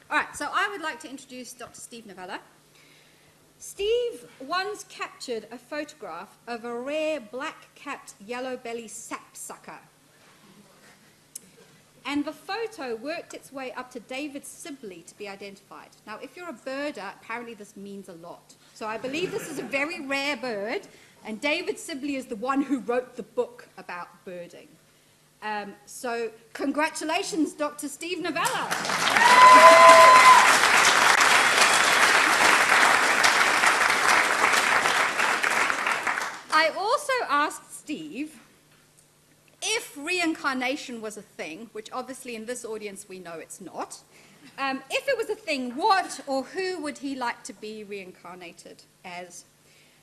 All right, so I would like to introduce Dr. Steve Novella. Steve once captured a photograph of a rare black-capped yellow-belly sapsucker. And the photo worked its way up to David Sibley to be identified. Now, if you're a birder, apparently this means a lot. So I believe this is a very rare bird, and David Sibley is the one who wrote the book about birding. So congratulations, Dr. Steve Novella. I also asked Steve if reincarnation was a thing, which obviously in this audience we know it's not. If it was a thing, what or who would he like to be reincarnated as?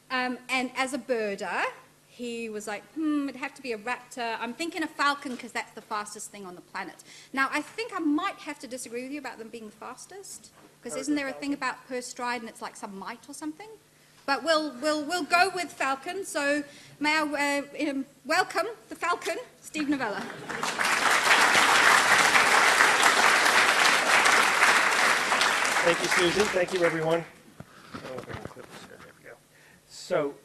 And as a birder, he was like, it'd have to be a raptor. I'm thinking a falcon because that's the fastest thing on the planet. Now, I think I might have to disagree with you about them being the fastest, because isn't there a thing about per stride and it's like some mite or something? But we'll go with falcon. So may I welcome the falcon, Steve Novella. Thank you, Susan. Thank you, everyone. Oh, if I can clip this here. There we go. So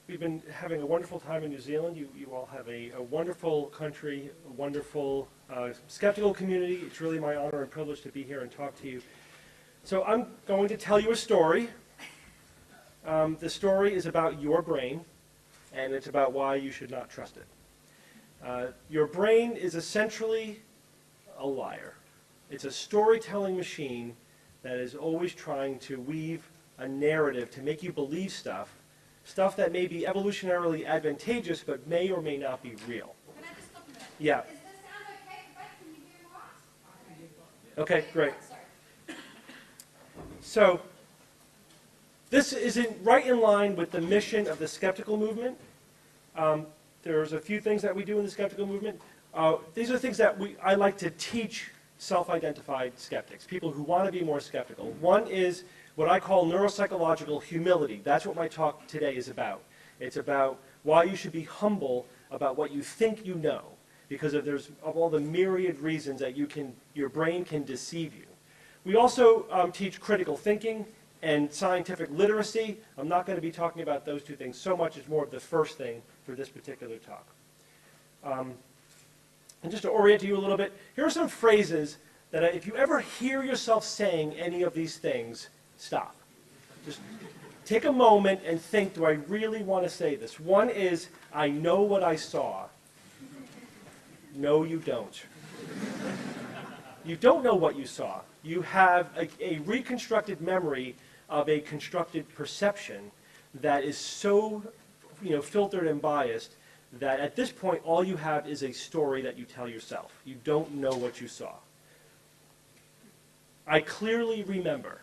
we've been having a wonderful time in New Zealand. You all have a wonderful country, a wonderful skeptical community. It's really my honor and privilege to be here and talk to you. So I'm going to tell you a story. The story is about your brain, and it's about why you should not trust it. Your brain is essentially a liar. It's a storytelling machine that is always trying to weave a narrative to make you believe stuff that may be evolutionarily advantageous but may or may not be real. Can I just stop a minute? Yeah. Is this sound okay? Can you hear what? Okay, great. Sorry. So this is right in line with the mission of the skeptical movement. There's a few things that we do in the skeptical movement. These are things that I like to teach self-identified skeptics, people who want to be more skeptical. One is what I call neuropsychological humility. That's what my talk today is about. It's about why you should be humble about what you think you know, because of all the myriad reasons that your brain can deceive you. We also teach critical thinking and scientific literacy. I'm not going to be talking about those two things so much. It's more of the first thing for this particular talk. And just to orient you a little bit, here are some phrases that if you ever hear yourself saying any of these things, stop. Just take a moment and think, do I really want to say this? One is, I know what I saw. No, you don't. You don't know what you saw. You have a reconstructed memory of a constructed perception that is so filtered and biased that at this point all you have is a story that you tell yourself. You don't know what you saw. I clearly remember.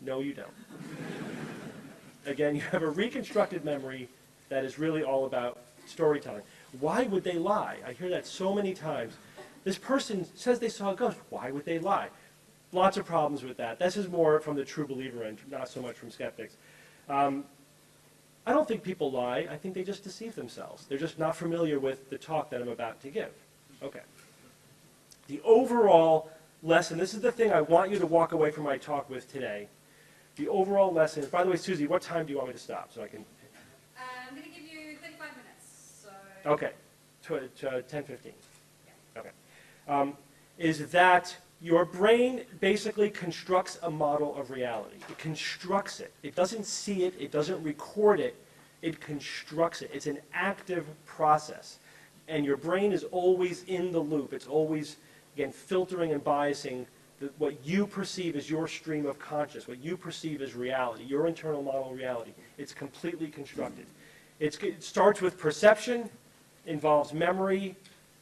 No, you don't. Again, you have a reconstructed memory that is really all about storytelling. Why would they lie? I hear that so many times. This person says they saw a ghost. Why would they lie? Lots of problems with that. This is more from the true believer end, not so much from skeptics. I don't think people lie. I think they just deceive themselves. They're just not familiar with the talk that I'm about to give. Okay. The overall lesson, this is the thing I want you to walk away from my talk with today. The overall lesson, by the way, Susie, what time do you want me to stop so I can... I'm going to give you 35 minutes. So... Okay, 10:15. Yeah. Okay. Is that your brain basically constructs a model of reality. It constructs it. It doesn't see it. It doesn't record it. It constructs it. It's an active process. And your brain is always in the loop. It's always, again, filtering and biasing what you perceive as your stream of consciousness, what you perceive as reality, your internal model of reality. It's completely constructed. It starts with perception, involves memory.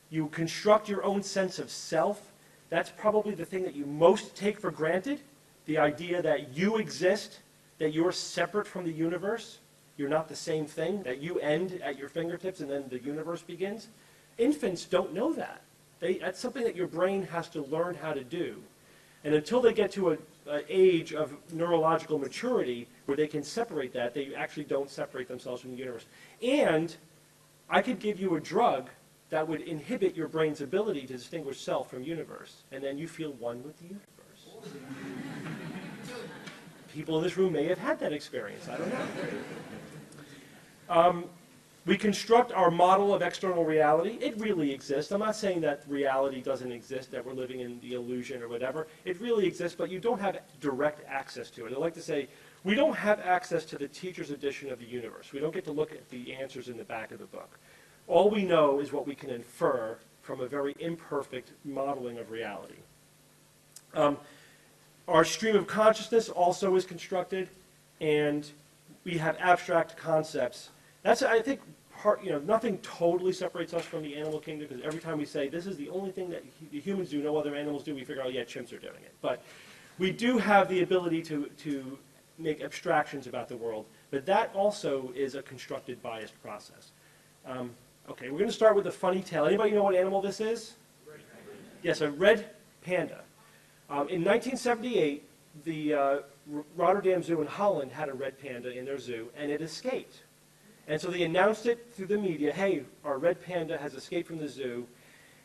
You construct your own sense of self. That's probably the thing that you most take for granted, the idea that you exist, that you're separate from the universe. You're not the same thing, that you end at your fingertips and then the universe begins. Infants don't know that. That's something that your brain has to learn how to do. And until they get to an age of neurological maturity where they can separate that, they actually don't separate themselves from the universe. And I could give you a drug that would inhibit your brain's ability to distinguish self from universe, and then you feel one with the universe. People in this room may have had that experience. I don't know. We construct our model of external reality. It really exists. I'm not saying that reality doesn't exist, that we're living in the illusion or whatever. It really exists, but you don't have direct access to it. I like to say, we don't have access to the teacher's edition of the universe. We don't get to look at the answers in the back of the book. All we know is what we can infer from a very imperfect modeling of reality. Our stream of consciousness also is constructed, and we have abstract concepts. That's, I think, nothing totally separates us from the animal kingdom, because every time we say this is the only thing that the humans do, no other animals do, we figure, oh yeah, chimps are doing it. But we do have the ability to make abstractions about the world, but that also is a constructed, biased process. Okay, we're going to start with a funny tale. Anybody know what animal this is? Yes, a red panda. In 1978, the Rotterdam Zoo in Holland had a red panda in their zoo, and it escaped. And so they announced it through the media, hey, our red panda has escaped from the zoo.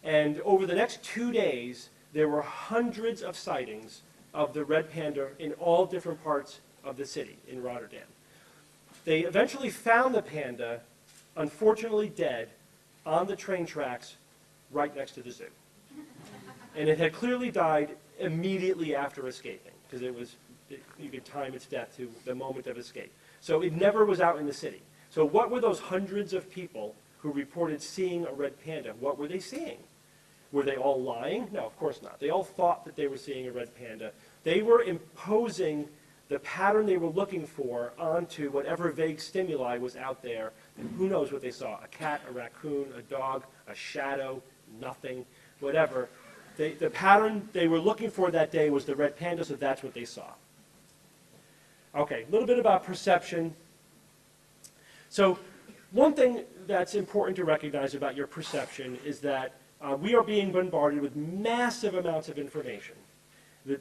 And over the next 2 days, there were hundreds of sightings of the red panda in all different parts of the city in Rotterdam. They eventually found the panda, unfortunately dead, on the train tracks right next to the zoo. And it had clearly died immediately after escaping, because you could time its death to the moment of escape. So it never was out in the city. So what were those hundreds of people who reported seeing a red panda? What were they seeing? Were they all lying? No, of course not. They all thought that they were seeing a red panda. They were imposing the pattern they were looking for onto whatever vague stimuli was out there. And who knows what they saw? A cat, a raccoon, a dog, a shadow, nothing, whatever. The pattern they were looking for that day was the red panda, so that's what they saw. Okay, a little bit about perception. So one thing that's important to recognize about your perception is that we are being bombarded with massive amounts of information.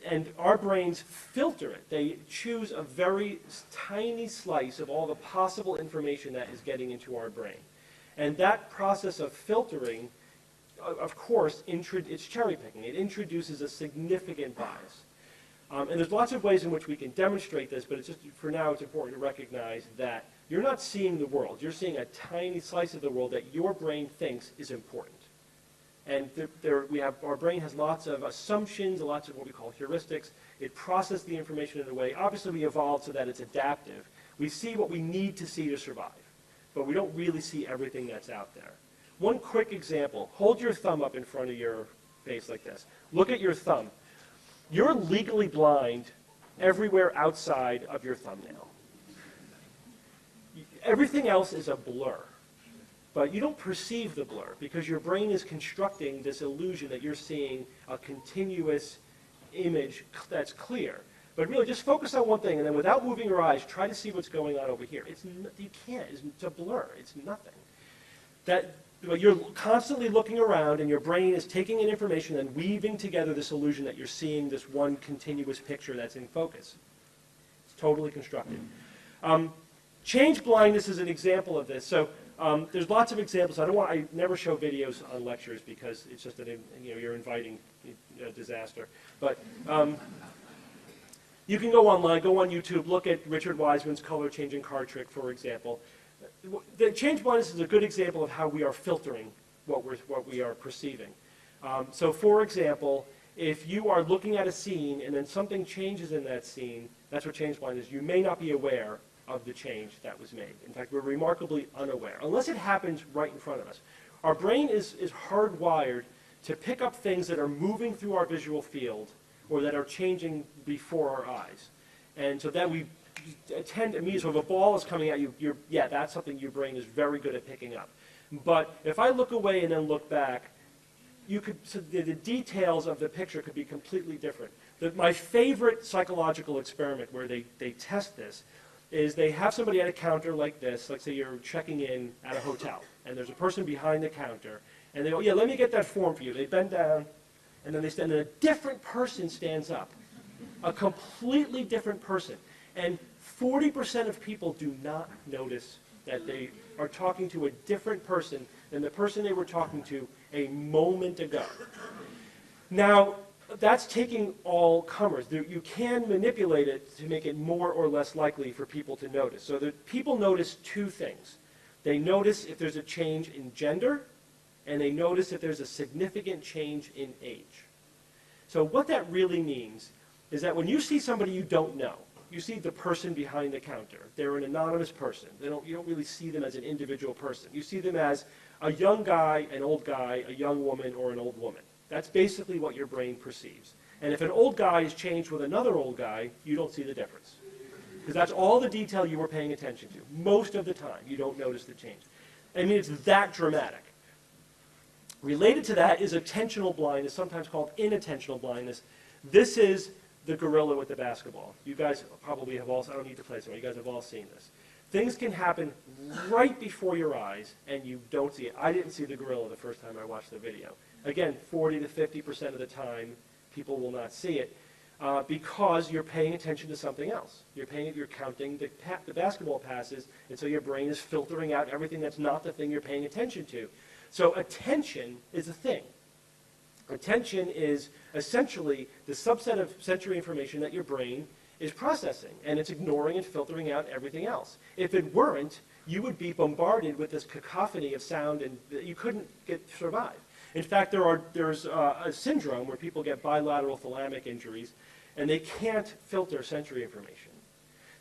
And our brains filter it. They choose a very tiny slice of all the possible information that is getting into our brain. And that process of filtering, of course, it's cherry picking. It introduces a significant bias. And there's lots of ways in which we can demonstrate this, but it's just, for now, it's important to recognize that you're not seeing the world. You're seeing a tiny slice of the world that your brain thinks is important. And our brain has lots of assumptions, lots of what we call heuristics. It processes the information in a way. Obviously, we evolved so that it's adaptive. We see what we need to see to survive, but we don't really see everything that's out there. One quick example. Hold your thumb up in front of your face like this. Look at your thumb. You're legally blind everywhere outside of your thumbnail. Everything else is a blur. But you don't perceive the blur because your brain is constructing this illusion that you're seeing a continuous image that's clear. But really, just focus on one thing, and then without moving your eyes, try to see what's going on over here. You can't. It's a blur. It's nothing. You're constantly looking around, and your brain is taking in information and weaving together this illusion that you're seeing this one continuous picture that's in focus. It's totally constructed. Change blindness is an example of this. So there's lots of examples. I never show videos on lectures because it's just you're inviting disaster. But you can go online, go on YouTube, look at Richard Wiseman's color changing card trick, for example. The change blindness is a good example of how we are filtering what we are perceiving. So for example, if you are looking at a scene and then something changes in that scene, that's what change blindness is. You may not be aware of the change that was made. In fact, we're remarkably unaware, unless it happens right in front of us. Our brain is hardwired to pick up things that are moving through our visual field or that are changing before our eyes. And so then we tend to immediately, so if a ball is coming at you, that's something your brain is very good at picking up. But if I look away and then look back, so the details of the picture could be completely different. My favorite psychological experiment where they test this is they have somebody at a counter like this, like say you're checking in at a hotel, and there's a person behind the counter, and they go, yeah, let me get that form for you. They bend down, and then they stand, and a different person stands up, a completely different person. And 40% of people do not notice that they are talking to a different person than the person they were talking to a moment ago. Now, that's taking all comers. You can manipulate it to make it more or less likely for people to notice. So that people notice two things. They notice if there's a change in gender, and they notice if there's a significant change in age. So what that really means is that when you see somebody you don't know, you see the person behind the counter. They're an anonymous person. You don't really see them as an individual person. You see them as a young guy, an old guy, a young woman, or an old woman. That's basically what your brain perceives. And if an old guy is changed with another old guy, you don't see the difference. Because that's all the detail you were paying attention to. Most of the time, you don't notice the change. I mean, it's that dramatic. Related to that is attentional blindness, sometimes called inattentional blindness. This is the gorilla with the basketball. You guys probably have all, I don't need to play this one, you guys have all seen this. Things can happen right before your eyes, and you don't see it. I didn't see the gorilla the first time I watched the video. Again, 40 to 50% of the time, people will not see it because you're paying attention to something else. You're counting the basketball passes, and so your brain is filtering out everything that's not the thing you're paying attention to. So attention is a thing. Attention is essentially the subset of sensory information that your brain is processing, and it's ignoring and filtering out everything else. If it weren't, you would be bombarded with this cacophony of sound, and you couldn't survive. In fact, there's a syndrome where people get bilateral thalamic injuries, and they can't filter sensory information.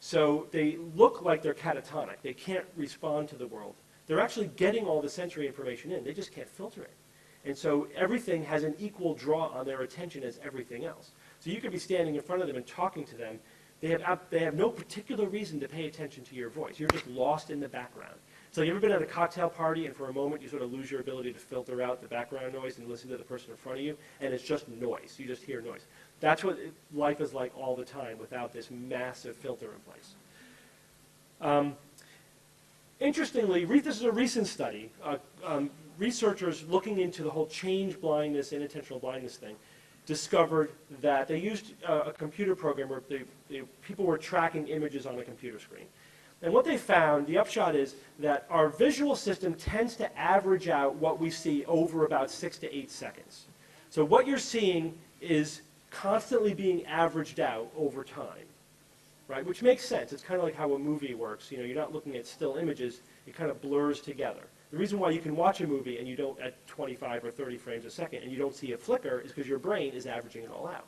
So they look like they're catatonic. They can't respond to the world. They're actually getting all the sensory information in. They just can't filter it. And so everything has an equal draw on their attention as everything else. So you could be standing in front of them and talking to them. They have no particular reason to pay attention to your voice. You're just lost in the background. So you ever been at a cocktail party and for a moment you sort of lose your ability to filter out the background noise and listen to the person in front of you, and it's just noise. You just hear noise. That's what life is like all the time without this massive filter in place. Interestingly, this is a recent study. Researchers looking into the whole change blindness, inattentional blindness thing, discovered that they used a computer program where people were tracking images on a computer screen. And what they found, the upshot is that our visual system tends to average out what we see over about 6 to 8 seconds. So what you're seeing is constantly being averaged out over time, right? Which makes sense. It's kind of like how a movie works. You know, you're not looking at still images. It kind of blurs together. The reason why you can watch a movie and you don't at 25 or 30 frames a second and you don't see a flicker is because your brain is averaging it all out.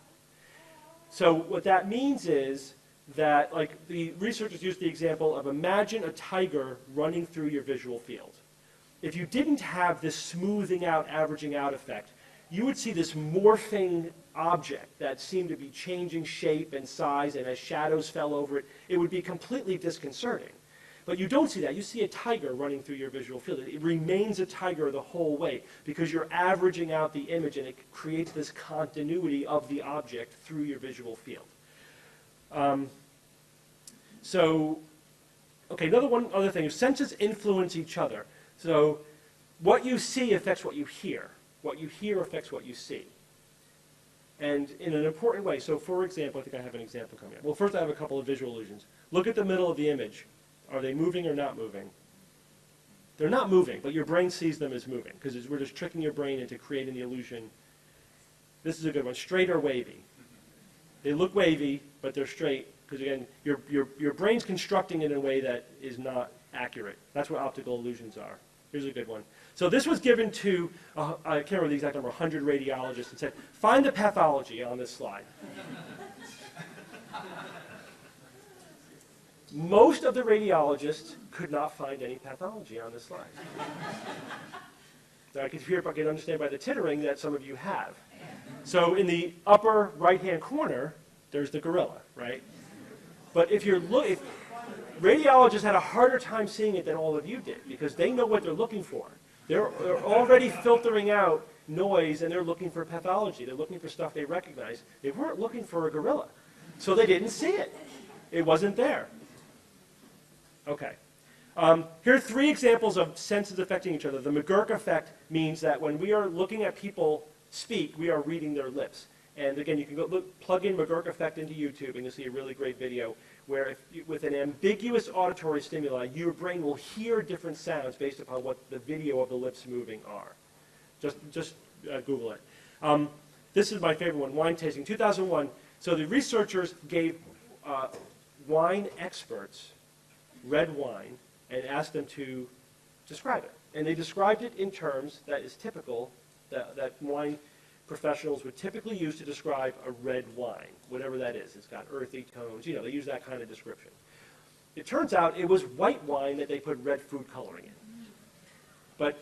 So what that means is that, like, the researchers used the example of imagine a tiger running through your visual field. If you didn't have this smoothing out, averaging out effect, you would see this morphing object that seemed to be changing shape and size, and as shadows fell over it, it would be completely disconcerting. But you don't see that. You see a tiger running through your visual field. It remains a tiger the whole way because you're averaging out the image, and it creates this continuity of the object through your visual field. Other thing is senses influence each other. So what you see affects what you hear. What you hear affects what you see. And in an important way. So for example, I think I have an example coming up. Well, first I have a couple of visual illusions. Look at the middle of the image. Are they moving or not moving? They're not moving, but your brain sees them as moving because we're just tricking your brain into creating the illusion. This is a good one. Straight or wavy? They look wavy, but they're straight because, again, your brain's constructing it in a way that is not accurate. That's what optical illusions are. Here's a good one. So this was given to, I can't remember the exact number, 100 radiologists and said, find the pathology on this slide. Most of the radiologists could not find any pathology on this slide. So I can understand by the tittering that some of you have. So in the upper right-hand corner, there's the gorilla, right? But if radiologists had a harder time seeing it than all of you did because they know what they're looking for. They're already filtering out noise, and they're looking for pathology. They're looking for stuff they recognize. They weren't looking for a gorilla, so they didn't see it. It wasn't there. Okay. Here are 3 examples of senses affecting each other. The McGurk effect means that when we are looking at people speak, we are reading their lips. And again, you can plug in McGurk effect into YouTube, and you'll see a really great video where with an ambiguous auditory stimuli, your brain will hear different sounds based upon what the video of the lips moving are. Just Google it. this is my favorite one, wine tasting, 2001. So the researchers gave wine experts red wine and asked them to describe it. And they described it in terms that is typical, that wine professionals would typically use to describe a red wine, whatever that is. It's got earthy tones, they use that kind of description. It turns out it was white wine that they put red food coloring in. But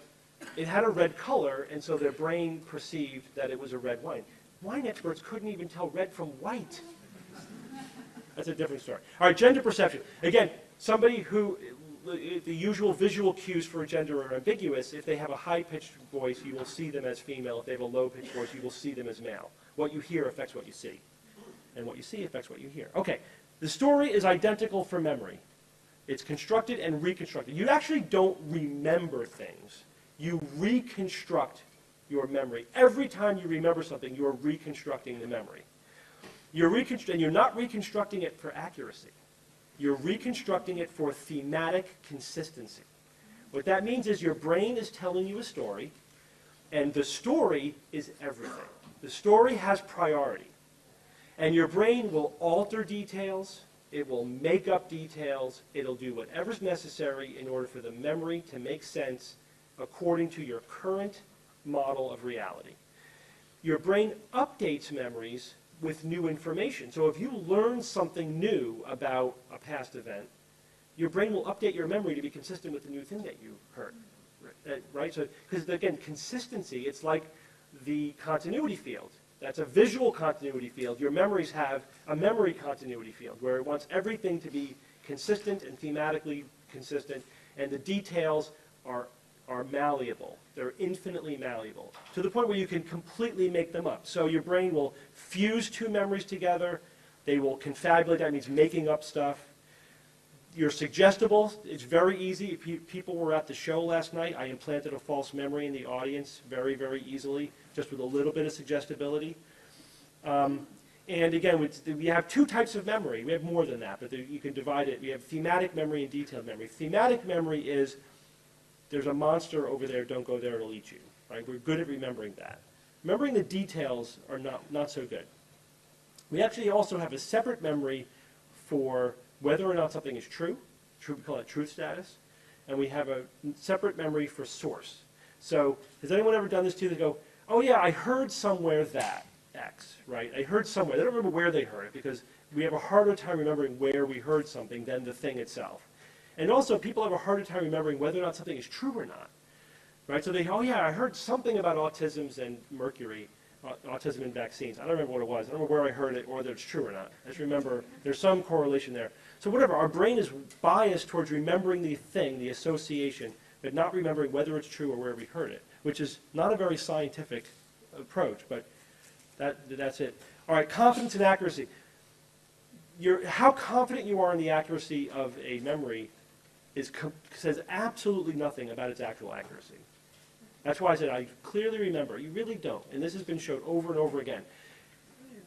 it had a red color, and so their brain perceived that it was a red wine. Wine experts couldn't even tell red from white. That's a different story. All right, gender perception. Again, somebody who, the usual visual cues for gender are ambiguous. If they have a high-pitched voice, you will see them as female. If they have a low-pitched voice, you will see them as male. What you hear affects what you see. And what you see affects what you hear. Okay, the story is identical for memory. It's constructed and reconstructed. You actually don't remember things. You reconstruct your memory. Every time you remember something, you're reconstructing the memory. And you're not reconstructing it for accuracy. You're reconstructing it for thematic consistency. What that means is your brain is telling you a story, and the story is everything. The story has priority. And your brain will alter details, it will make up details, it'll do whatever's necessary in order for the memory to make sense according to your current model of reality. Your brain updates memories with new information. So if you learn something new about a past event, your brain will update your memory to be consistent with the new thing that you heard. Right? So, because again, consistency, it's like the continuity field. That's a visual continuity field. Your memories have a memory continuity field where it wants everything to be consistent and thematically consistent, and the details are malleable. They're infinitely malleable to the point where you can completely make them up. So your brain will fuse two memories together. They will confabulate. That means making up stuff. You're suggestible. It's very easy. If people were at the show last night, I implanted a false memory in the audience very, very easily, just with a little bit of suggestibility. And again, we have two types of memory. We have more than that, but you can divide it. We have thematic memory and detailed memory. Thematic memory is, there's a monster over there, don't go there, it'll eat you. Right? We're good at remembering that. Remembering the details are not so good. We actually also have a separate memory for whether or not something is true. We call it truth status. And we have a separate memory for source. So has anyone ever done this too? They go, oh yeah, I heard somewhere that X, right? I heard somewhere. They don't remember where they heard it because we have a harder time remembering where we heard something than the thing itself. And also, people have a harder time remembering whether or not something is true or not. Right? So they, oh yeah, I heard something about autism and mercury, autism and vaccines. I don't remember what it was. I don't remember where I heard it or whether it's true or not. I just remember there's some correlation there. So whatever, our brain is biased towards remembering the thing, the association, but not remembering whether it's true or where we heard it, which is not a very scientific approach, but that's it. All right, confidence and accuracy. How confident you are in the accuracy of a memory says absolutely nothing about its actual accuracy. That's why I said I clearly remember. You really don't. And this has been shown over and over again.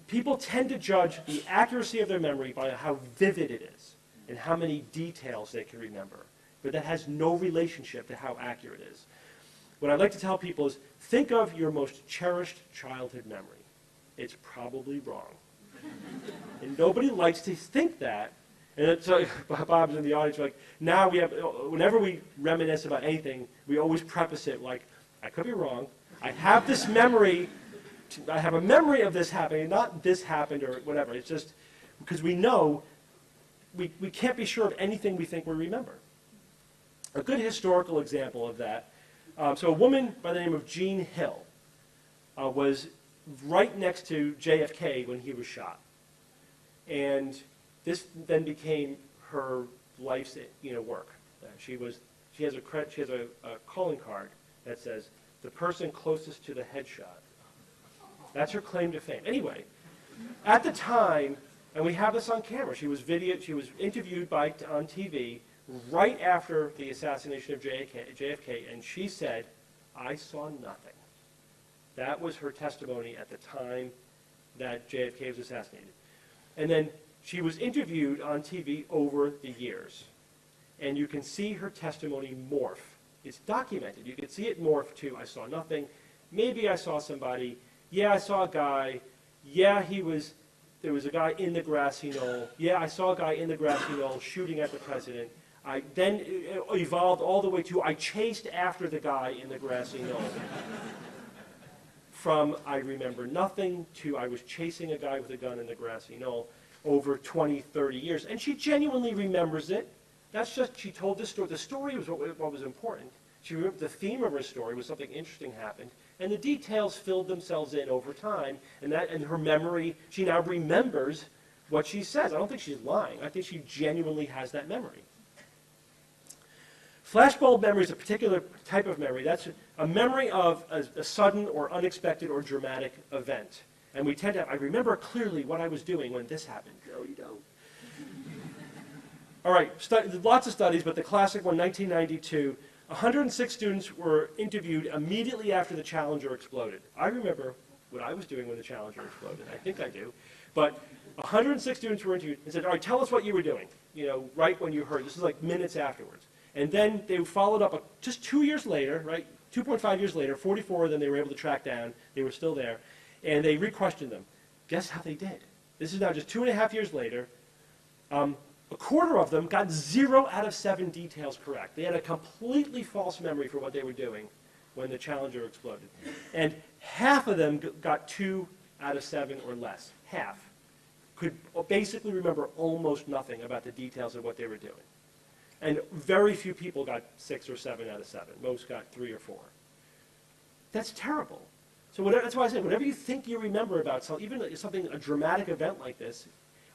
People tend to judge the accuracy of their memory by how vivid it is and how many details they can remember. But that has no relationship to how accurate it is. What I'd like to tell people is think of your most cherished childhood memory. It's probably wrong. And nobody likes to think that. And so Bob's in the audience, like, now we have, whenever we reminisce about anything, we always preface it like, I could be wrong. I have this memory, I have a memory of this happening, not this happened or whatever. It's just because we know we can't be sure of anything we think we remember. A good historical example of that, so a woman by the name of Jean Hill was right next to JFK when he was shot. And this then became her life's work. She has a calling card that says the person closest to the headshot. That's her claim to fame. Anyway, at the time, and we have this on camera, she was interviewed on TV right after the assassination of JFK, and she said, "I saw nothing." That was her testimony at the time that JFK was assassinated. And then she was interviewed on TV over the years. And you can see her testimony morph. It's documented. You can see it morph to, I saw nothing. Maybe I saw somebody. yeah, I saw a guy, yeah, there was a guy in the grassy knoll, yeah, I saw a guy in the grassy knoll shooting at the president. Then it evolved all the way to I chased after the guy in the grassy knoll. From I remember nothing to I was chasing a guy with a gun in the grassy knoll over 20, 30 years. And she genuinely remembers it. That's just, she told this story. The story was what was important. She remembered the theme of her story was something interesting happened. And the details filled themselves in over time. And her memory, she now remembers what she says. I don't think she's lying. I think she genuinely has that memory. Flashbulb memory is a particular type of memory. That's a memory of a sudden or unexpected or dramatic event. And we tend to have, I remember clearly what I was doing when this happened. No, you don't. All right, lots of studies, but the classic one, 1992, 106 students were interviewed immediately after the Challenger exploded. I remember what I was doing when the Challenger exploded. I think I do. But 106 students were interviewed and said, all right, tell us what you were doing, right when you heard. This is like minutes afterwards. And then they followed up just 2 years later, right? 2.5 years later, 44 of them they were able to track down. They were still there. And they re-questioned them. Guess how they did? This is now just 2.5 years later. A quarter of them got 0 out of 7 details correct. They had a completely false memory for what they were doing when the Challenger exploded. And half of them got 2 out of 7 or less. Half could basically remember almost nothing about the details of what they were doing. And very few people got 6 or 7 out of 7. Most got 3 or 4. That's terrible. So that's why I say, whatever you think you remember about something, even a dramatic event like this,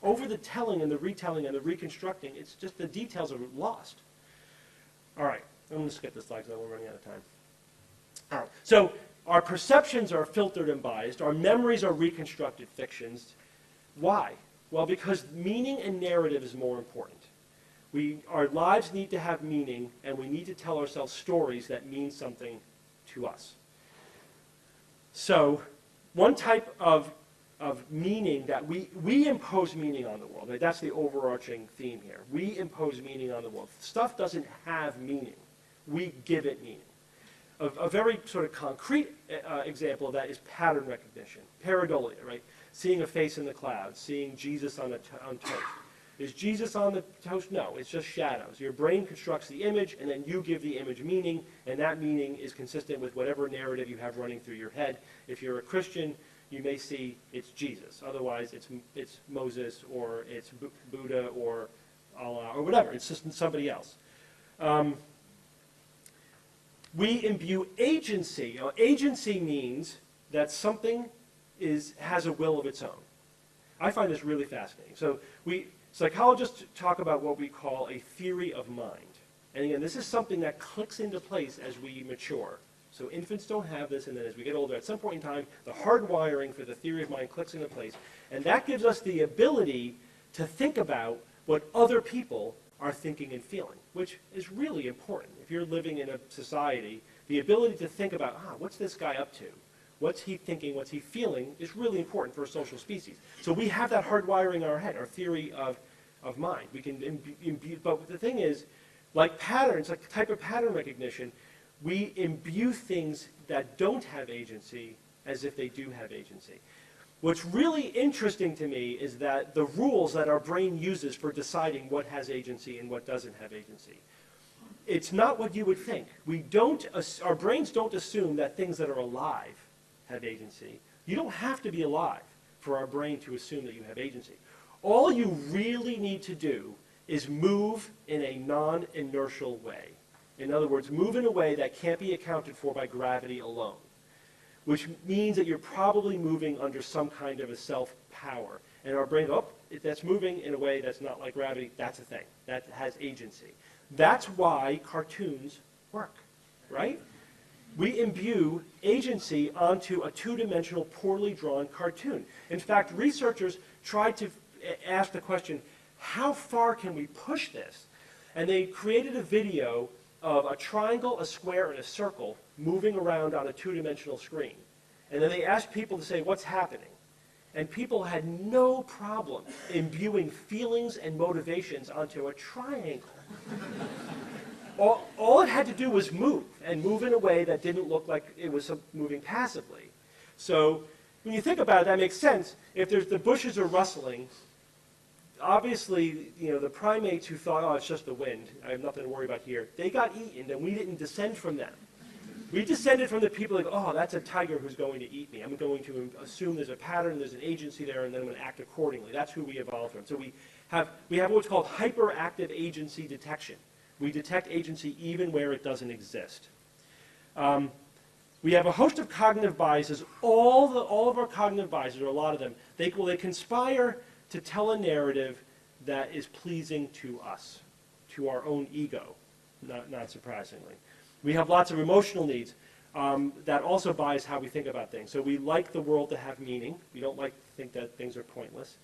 over the telling and the retelling and the reconstructing, it's just the details are lost. All right, I'm going to skip this slide because we're running out of time. All right, so our perceptions are filtered and biased. Our memories are reconstructed fictions. Why? Well, because meaning and narrative is more important. Our lives need to have meaning, and we need to tell ourselves stories that mean something to us. So one type of meaning that we impose meaning on the world. Right? That's the overarching theme here. We impose meaning on the world. Stuff doesn't have meaning. We give it meaning. A very sort of concrete example of that is pattern recognition, pareidolia, right? Seeing a face in the clouds, seeing Jesus on toast. Is Jesus on the toast? No, it's just shadows. Your brain constructs the image, and then you give the image meaning, and that meaning is consistent with whatever narrative you have running through your head. If you're a Christian, you may see it's Jesus. Otherwise, it's Moses, or it's Buddha, or Allah, or whatever. It's just somebody else. We imbue agency. Agency means that something has a will of its own. I find this really fascinating. So psychologists talk about what we call a theory of mind. And again, this is something that clicks into place as we mature. So infants don't have this, and then as we get older, at some point in time, the hardwiring for the theory of mind clicks into place. And that gives us the ability to think about what other people are thinking and feeling, which is really important. If you're living in a society, the ability to think about, what's this guy up to? What's he thinking, what's he feeling, is really important for a social species. So we have that hardwiring in our head, our theory of mind. We can imbue, but the thing is, like patterns, like type of pattern recognition, we imbue things that don't have agency as if they do have agency. What's really interesting to me is that the rules that our brain uses for deciding what has agency and what doesn't have agency. It's not what you would think. Our brains don't assume that things that are alive have agency. You don't have to be alive for our brain to assume that you have agency. All you really need to do is move in a non-inertial way. In other words, move in a way that can't be accounted for by gravity alone, which means that you're probably moving under some kind of a self-power. And our brain, if that's moving in a way that's not like gravity, that's a thing. That has agency. That's why cartoons work, right? We imbue agency onto a two-dimensional, poorly drawn cartoon. In fact, researchers tried to ask the question, how far can we push this? And they created a video of a triangle, a square, and a circle moving around on a two-dimensional screen. And then they asked people to say, what's happening? And people had no problem imbuing feelings and motivations onto a triangle. All it had to do was move, and move in a way that didn't look like it was moving passively. So when you think about it, that makes sense. If the bushes are rustling, obviously, the primates who thought, oh, it's just the wind, I have nothing to worry about here, they got eaten, and we didn't descend from them. We descended from the people like, oh, that's a tiger who's going to eat me. I'm going to assume there's a pattern, there's an agency there, and then I'm going to act accordingly. That's who we evolved from. So we have what's called hyperactive agency detection. We detect agency even where it doesn't exist. We have a host of cognitive biases. All of our cognitive biases, or a lot of them, they conspire to tell a narrative that is pleasing to us, to our own ego, not surprisingly. We have lots of emotional needs that also bias how we think about things. So we like the world to have meaning. We don't like to think that things are pointless.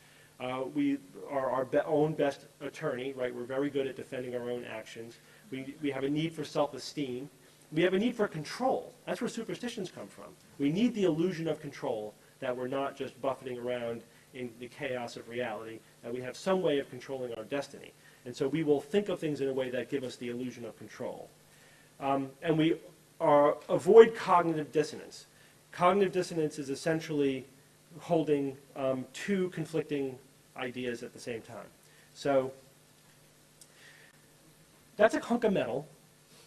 We are our own best attorney, right? We're very good at defending our own actions. We have a need for self-esteem. We have a need for control. That's where superstitions come from. We need the illusion of control, that we're not just buffeting around in the chaos of reality, that we have some way of controlling our destiny. And so we will think of things in a way that give us the illusion of control. And we avoid cognitive dissonance. Cognitive dissonance is essentially holding two conflicting ideas at the same time. So that's a hunk of metal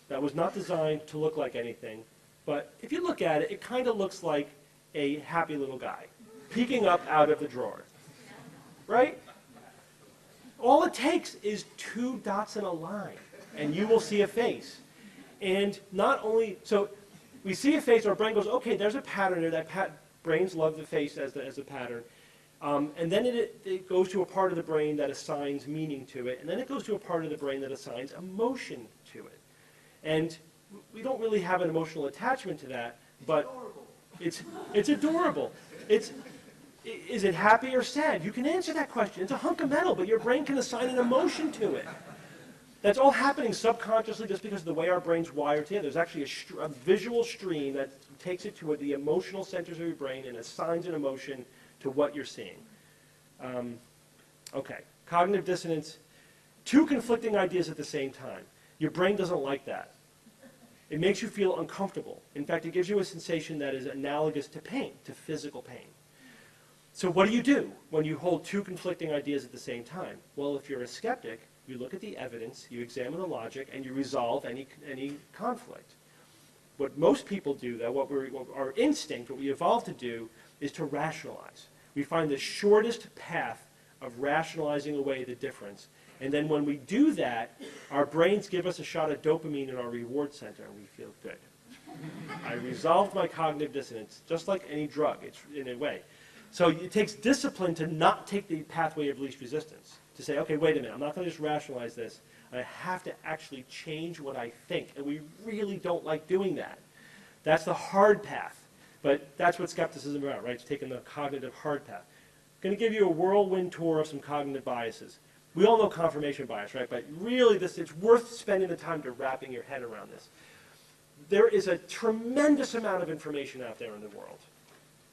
that was not designed to look like anything, but if you look at it, it kind of looks like a happy little guy peeking up out of the drawer, right? All it takes is 2 dots in a line, and you will see a face. And not only, so we see a face, our brain goes, okay, there's a pattern there. Brains love the face as a pattern. And then it goes to a part of the brain that assigns meaning to it. And then it goes to a part of the brain that assigns emotion to it. And we don't really have an emotional attachment to that, but it's adorable. Is it happy or sad? You can answer that question. It's a hunk of metal, but your brain can assign an emotion to it. That's all happening subconsciously just because of the way our brain's wired together. There's actually a visual stream that takes it to the emotional centers of your brain and assigns an emotion to what you're seeing. Okay, cognitive dissonance, 2 conflicting ideas at the same time. Your brain doesn't like that. It makes you feel uncomfortable. In fact, it gives you a sensation that is analogous to pain, to physical pain. So what do you do when you hold 2 conflicting ideas at the same time? Well, if you're a skeptic, you look at the evidence, you examine the logic, and you resolve any conflict. What most people do, though, what our instinct, what we evolved to do, is to rationalize. We find the shortest path of rationalizing away the difference. And then when we do that, our brains give us a shot of dopamine in our reward center, and we feel good. I resolved my cognitive dissonance, just like any drug, it's in a way. So it takes discipline to not take the pathway of least resistance. To say, okay, wait a minute, I'm not going to just rationalize this. I have to actually change what I think. And we really don't like doing that. That's the hard path. But that's what skepticism is about, right? It's taking the cognitive hard path. I'm going to give you a whirlwind tour of some cognitive biases. We all know confirmation bias, right? But really, it's worth spending the time to wrapping your head around this. There is a tremendous amount of information out there in the world.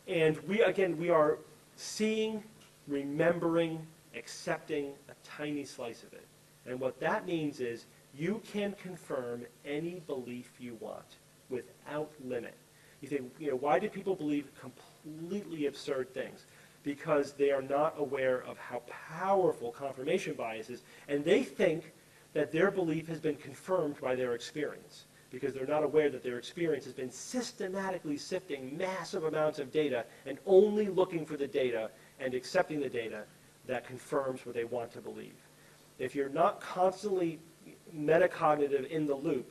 And we are seeing, remembering, accepting a tiny slice of it. And what that means is you can confirm any belief you want without limit. You think, why do people believe completely absurd things? Because they are not aware of how powerful confirmation bias is, and they think that their belief has been confirmed by their experience, because they're not aware that their experience has been systematically sifting massive amounts of data and only looking for the data and accepting the data that confirms what they want to believe. If you're not constantly metacognitive in the loop,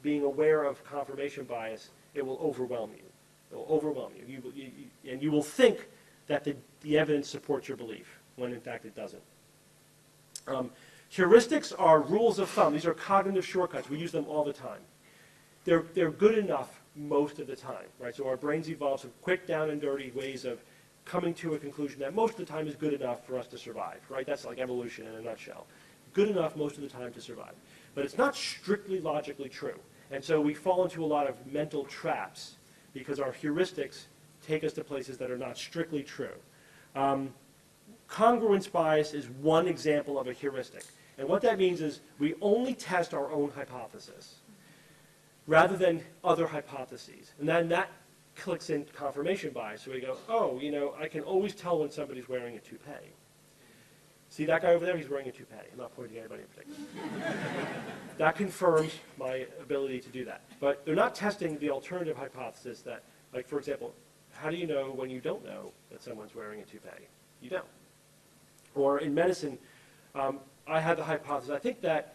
being aware of confirmation bias, it will overwhelm you. It will overwhelm you. And you will think that the evidence supports your belief, when in fact it doesn't. Heuristics are rules of thumb. These are cognitive shortcuts. We use them all the time. They're good enough most of the time, right? So our brains evolve some quick, down and dirty ways of coming to a conclusion that most of the time is good enough for us to survive, right? That's like evolution in a nutshell. Good enough most of the time to survive. But it's not strictly logically true. And so we fall into a lot of mental traps because our heuristics take us to places that are not strictly true. Congruence bias is one example of a heuristic. And what that means is we only test our own hypothesis rather than other hypotheses. And then that clicks in confirmation bias. So we go, oh, you know, I can always tell when somebody's wearing a toupee. See that guy over there? He's wearing a toupee. I'm not pointing at anybody in particular. That confirms my ability to do that. But they're not testing the alternative hypothesis that, like, for example, how do you know when you don't know that someone's wearing a toupee? You don't. Or in medicine, I had the hypothesis, I think that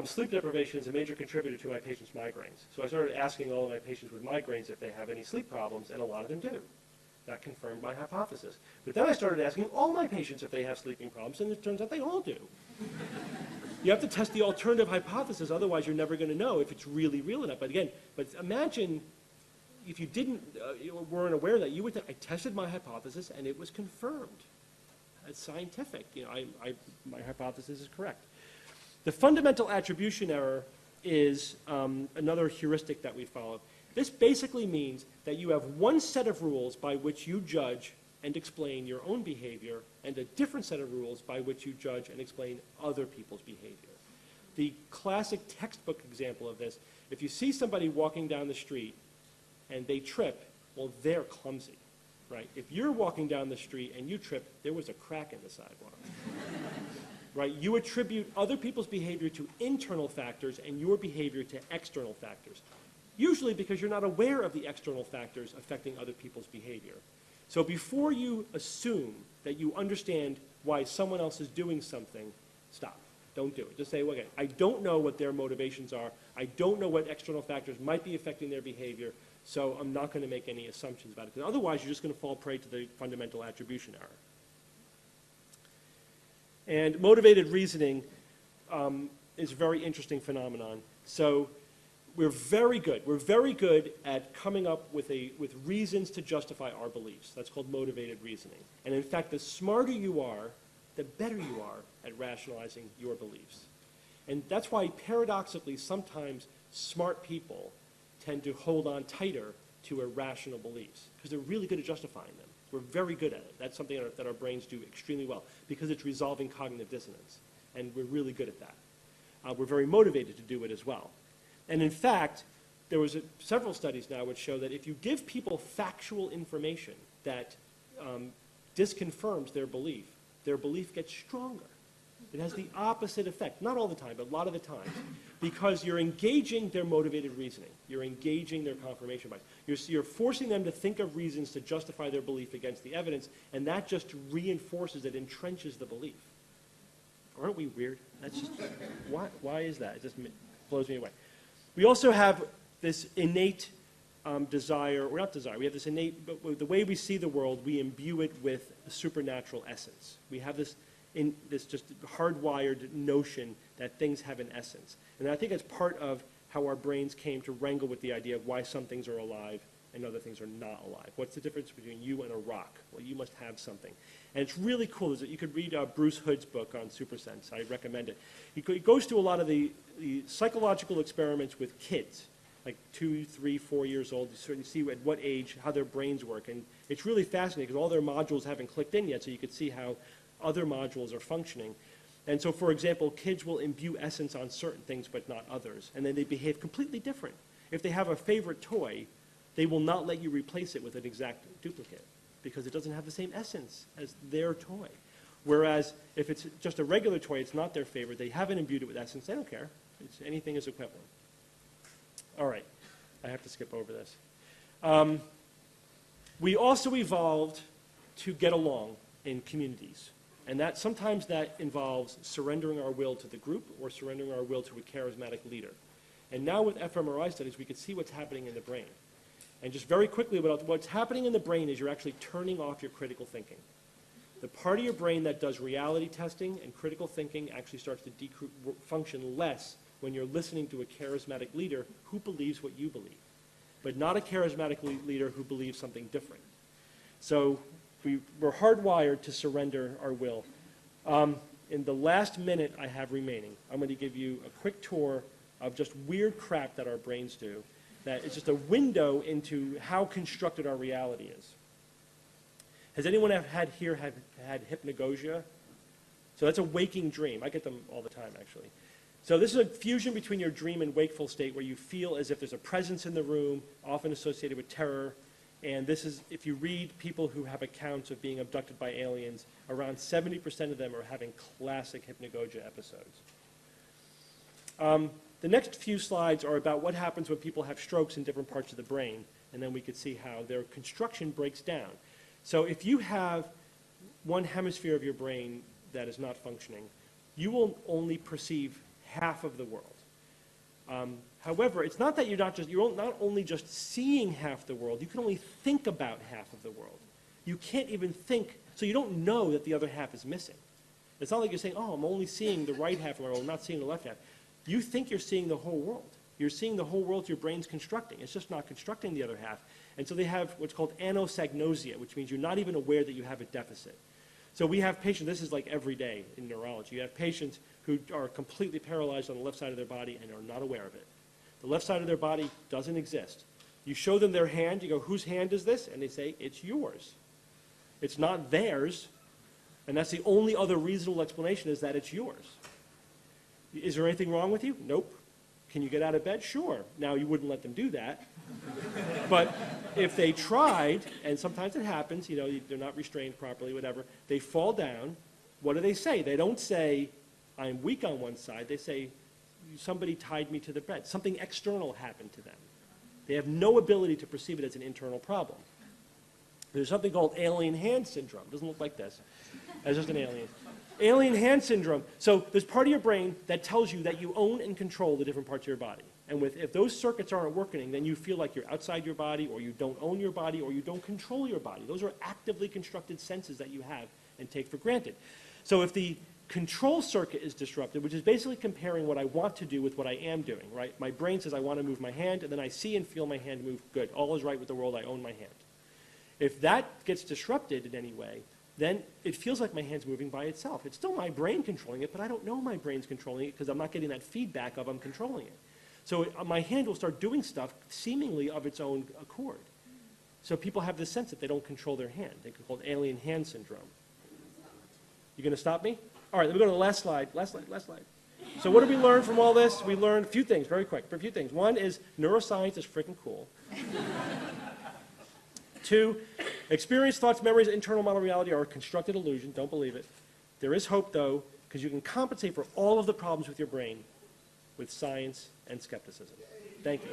sleep deprivation is a major contributor to my patients' migraines. So I started asking all of my patients with migraines if they have any sleep problems, and a lot of them do. That confirmed my hypothesis. But then I started asking all my patients if they have sleeping problems, and it turns out they all do. You have to test the alternative hypothesis, otherwise you're never going to know if it's really real enough. But again, imagine if you weren't aware of that, you would think, I tested my hypothesis and it was confirmed. It's scientific. You know, my hypothesis is correct. The fundamental attribution error is another heuristic that we follow. This basically means that you have one set of rules by which you judge and explain your own behavior, and a different set of rules by which you judge and explain other people's behavior. The classic textbook example of this, if you see somebody walking down the street and they trip, well, they're clumsy, right? If you're walking down the street and you trip, there was a crack in the sidewalk. Right? You attribute other people's behavior to internal factors and your behavior to external factors, usually because you're not aware of the external factors affecting other people's behavior. So before you assume that you understand why someone else is doing something, stop. Don't do it. Just say, okay, I don't know what their motivations are. I don't know what external factors might be affecting their behavior, so I'm not going to make any assumptions about it. Because otherwise, you're just going to fall prey to the fundamental attribution error. And motivated reasoning is a very interesting phenomenon. So we're very good at coming up with reasons to justify our beliefs. That's called motivated reasoning. And in fact, the smarter you are, the better you are at rationalizing your beliefs. And that's why, paradoxically, sometimes smart people tend to hold on tighter to irrational beliefs, because they're really good at justifying them. We're very good at it. That's something that our brains do extremely well, because it's resolving cognitive dissonance. And we're really good at that. We're very motivated to do it as well. And in fact, there was several studies now which show that if you give people factual information that disconfirms their belief gets stronger. It has the opposite effect. Not all the time, but a lot of the time. Because you're engaging their motivated reasoning. You're engaging their confirmation bias. You're forcing them to think of reasons to justify their belief against the evidence, and that just reinforces it, entrenches the belief. Aren't we weird? That's just, why is that? It just blows me away. We also have this innate desire, or not desire, we have this innate, but the way we see the world, we imbue it with a supernatural essence. We have this just hardwired notion that things have an essence. And I think that's part of how our brains came to wrangle with the idea of why some things are alive and other things are not alive. What's the difference between you and a rock? Well, you must have something. And it's really cool. You could read Bruce Hood's book on supersense. I recommend it. He goes through a lot of the psychological experiments with kids, like 2, 3, 4 years old. You certainly see at what age, how their brains work. And it's really fascinating because all their modules haven't clicked in yet, so you could see how other modules are functioning. And so, for example, kids will imbue essence on certain things but not others. And then they behave completely different. If they have a favorite toy, they will not let you replace it with an exact duplicate because it doesn't have the same essence as their toy. Whereas if it's just a regular toy, it's not their favorite, they haven't imbued it with essence, they don't care. Anything is equivalent. All right, I have to skip over this. We also evolved to get along in communities. And sometimes that involves surrendering our will to the group or surrendering our will to a charismatic leader. And now with fMRI studies, we can see what's happening in the brain. And just very quickly, what's happening in the brain is you're actually turning off your critical thinking. The part of your brain that does reality testing and critical thinking actually starts to function less when you're listening to a charismatic leader who believes what you believe, but not a charismatic leader who believes something different. So we're hardwired to surrender our will. In the last minute I have remaining, I'm going to give you a quick tour of just weird crap that our brains do. That is just a window into how constructed our reality is. Has anyone had hypnagogia? So that's a waking dream. I get them all the time, actually. So this is a fusion between your dream and wakeful state where you feel as if there's a presence in the room, often associated with terror, And this is, if you read people who have accounts of being abducted by aliens, around 70% of them are having classic hypnagogia episodes. The next few slides are about what happens when people have strokes in different parts of the brain, and then we could see how their construction breaks down. So if you have one hemisphere of your brain that is not functioning, you will only perceive half of the world. However, it's not that you're not only just seeing half the world, you can only think about half of the world. You can't even think, so you don't know that the other half is missing. It's not like you're saying, oh, I'm only seeing the right half of the world, I'm not seeing the left half. You think you're seeing the whole world. You're seeing the whole world your brain's constructing. It's just not constructing the other half. And so they have what's called anosagnosia, which means you're not even aware that you have a deficit. So we have patients, this is like every day in neurology, you have patients who are completely paralyzed on the left side of their body and are not aware of it. The left side of their body doesn't exist. You show them their hand, you go, whose hand is this? And they say, it's yours. It's not theirs. And that's the only other reasonable explanation, is that it's yours. Is there anything wrong with you? Nope. Can you get out of bed? Sure. Now, you wouldn't let them do that. But if they tried, and sometimes it happens, you know, they're not restrained properly, whatever, they fall down, what do they say? They don't say, I'm weak on one side. They say, somebody tied me to the bed. Something external happened to them. They have no ability to perceive it as an internal problem. There's something called alien hand syndrome. It doesn't look like this. It's just an alien. Alien hand syndrome. So there's part of your brain that tells you that you own and control the different parts of your body. And if those circuits aren't working, then you feel like you're outside your body, or you don't own your body, or you don't control your body. Those are actively constructed senses that you have and take for granted. So if the control circuit is disrupted, which is basically comparing what I want to do with what I am doing, right? My brain says I want to move my hand, and then I see and feel my hand move. Good. All is right with the world. I own my hand. If that gets disrupted in any way, then it feels like my hand's moving by itself. It's still my brain controlling it, but I don't know my brain's controlling it because I'm not getting that feedback of I'm controlling it. So my hand will start doing stuff seemingly of its own accord. So people have this sense that they don't control their hand. They call it alien hand syndrome. You going to stop me? All right, let me go to the last slide. Last slide. So what did we learn from all this? We learned a few things, very quick, but a few things. One is neuroscience is freaking cool. 2, experience, thoughts, memories, internal model reality are a constructed illusion. Don't believe it. There is hope, though, because you can compensate for all of the problems with your brain with science and skepticism. Thank you.